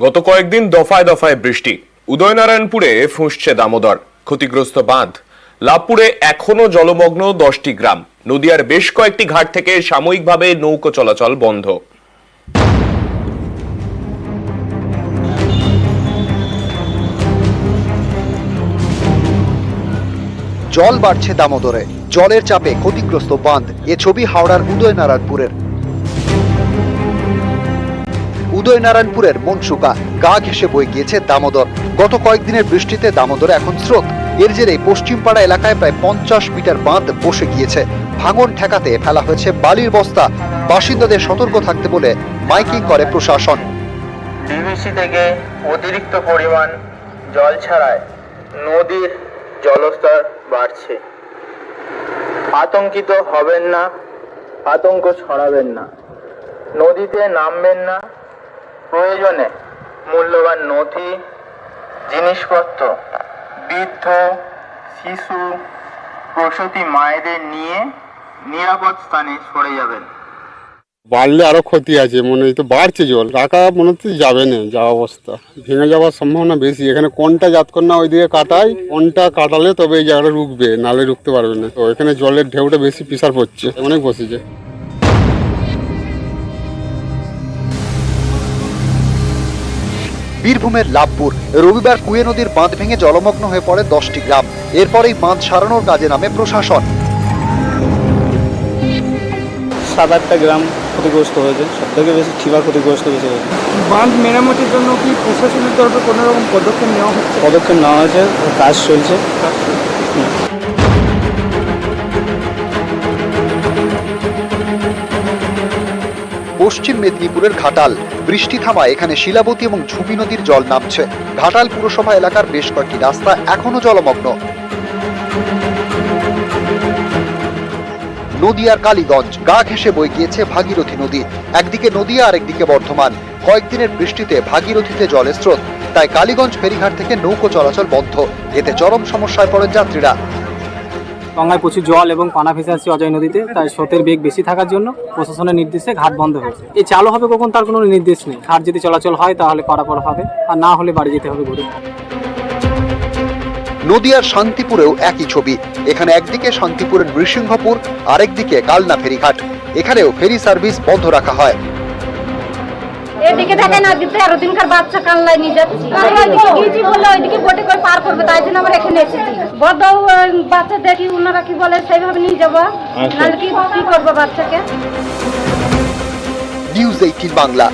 গত কয়েকদিন দফায় দফায় বৃষ্টি, উদয়নারায়ণপুরে ফুঁসছে দামোদর, ক্ষতিগ্রস্ত বাঁধ। লাভপুরে এখনো জলমগ্ন 10টি গ্রাম। নদিয়ার বেশ কয়েকটি ঘাট থেকে সাময়িকভাবে নৌকো চলাচল বন্ধ। জল বাড়ছে দামোদরে, জলের চাপে ক্ষতিগ্রস্ত বাঁধ। এ ছবি হাওড়ার উদয়নারায়ণপুরের মনসুকা গা ঘেঁষে বয়ে গিয়েছে দামোদর। গত কয়েকদিনের বৃষ্টিতে দামোদরে এখন স্রোত। এর জেরে পশ্চিমপাড়া এলাকায় প্রায় 50 মিটার বাঁধ বসে গিয়েছে। ভাঙন ঠেকাতে ফেলা হয়েছে বালির বস্তা। বাসিন্দাদের সতর্ক থাকতে বলে মাইকিং করে প্রশাসন। ডিভিসি থেকে অতিরিক্ত পরিমাণ জল ছাড়ায় নদীর জলস্তর বাড়ছে। আতঙ্কিত হবেন না, আতঙ্ক ছড়াবেন না, নদীতে নামবেন না। প্রয়োজনে মূল্যবান নথি, জিনিসপত্র, বৃদ্ধ, শিশু, প্রসূতি মায়েদের নিয়ে নিরাপদ স্থানে সরে যাবেন। বাড়লে আরো ক্ষতি আছে, মনে হয় তো বাড়ছে জল, রাখা মনে হচ্ছে যাবে না, যা অবস্থা ভেঙে যাওয়ার সম্ভাবনা বেশি। এখানে কোনটা যাতক্ষণ না ওইদিকে কাটায়, কোনটা কাটালে তবে এই জায়গাটা রুখবে, নালে রুখতে পারবে না। তো এখানে জলের ঢেউটা বেশি প্রেসার পড়ছে, অনেক বসেছে। বীরভূমের লাভপুর রবিবার কুয়ে নদীর বাঁধ ভেঙে জলমগ্ন হয়ে পড়ে 10টি গ্রাম। এরপরেই বাঁধ সারানোর কাজে নামে প্রশাসন। 7-8টা গ্রাম ক্ষতিগ্রস্ত হয়েছে, সব থেকে বেশি ঠিকা ক্ষতিগ্রস্ত বেশি হয়েছে। বাঁধ মেরামতির জন্য কি প্রশাসনের তরফে কোনো রকম পদক্ষেপ নেওয়া হচ্ছে? পদক্ষেপ নেওয়া হয়েছে, কাজ চলছে। পশ্চিম মেদিনীপুরের ঘাটাল, বৃষ্টি থামায় এখানে শিলাবতী এবং ঝুপি নদীর জল নামছে। ঘাটাল পুরসভা এলাকার বেশ কয়েকটি রাস্তা এখনো জলমগ্ন। নদিয়ার কালীগঞ্জ গা ঘেঁষে বয়ে গিয়েছে ভাগীরথী নদী। একদিকে নদিয়া আর একদিকে বর্ধমান। কয়েকদিনের বৃষ্টিতে ভাগীরথীতে জলের স্রোত, তাই কালীগঞ্জ ফেরিঘাট থেকে নৌকো চলাচল বন্ধ। এতে চরম সমস্যায় পড়েন যাত্রীরা। গঙ্গায় প্রচুর জল এবং পানা ভেসে আসছে অজয় নদীতে, তাই স্রোতের বেগ বেশি থাকার জন্য প্রশাসনের নির্দেশে ঘাট বন্ধ হয়েছে। এই চালু হবে কখন তার কোনো নির্দেশ নেই। ঘাট যদি চলাচল হয় তাহলে পারাপার হবে, আর না হলে বাড়ি যেতে হবে ঘুরে। নদিয়ার শান্তিপুরেও একই ছবি। এখানে একদিকে শান্তিপুরের নৃসিংহপুর, আরেকদিকে কালনা ফেরিঘাট। এখানেও ফেরি সার্ভিস বন্ধ রাখা হয়। এদিকে দেখেন আজকে 13 দিনকার বাচ্চা কানলায় নিয়ে যাচ্ছি। ওইদিকে গিয়েছি বলে ওইদিকে বোটে করে পার করবে, তাই জন্য আমরা এখানে এসেছি। বড় বাচ্চা দেখি ওনারা কি বলে সেইভাবে নিয়ে যাবো, নাহলে কি করবো বাচ্চাকে। নিউজ 18 বাংলা।